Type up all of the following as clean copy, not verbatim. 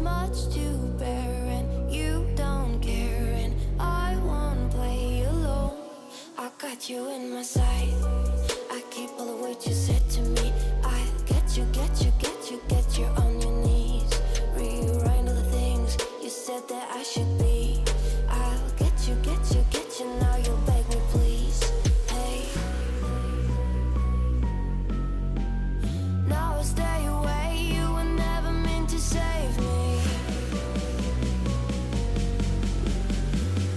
much to bear, and you don't care, and I won't play alone. I got you in my sight, I keep all the words you said to me. I get you, get you, get you, get you on your knees. Rewrite all the things you said that I should be. I'll get you, get you, get you, now you'll beg me please. Hey, now I'll stay away, you were never meant to save me.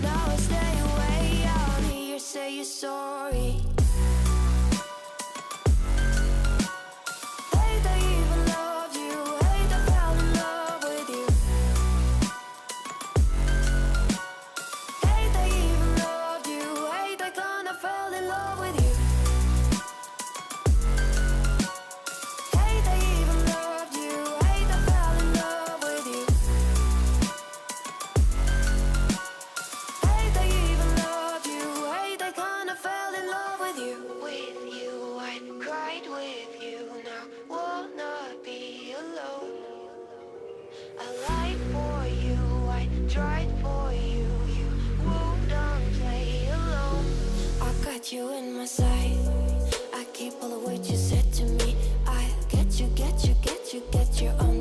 Now I'll stay away, I won't hear you say you're sorry. Hate I even loved you, hate I fell in love with you. Hate I even loved you, hate I kinda fell in love with you. Hate I even loved you, hate I fell in love with you. Hate I even loved you, hate I kinda fell in love with you. With you, I cried with you, now wanna be alone. I lied for you, I tried for you, you wouldn't play alone. I got you in my sight, I keep all the words you said to me. I get you, get you, get you, get your own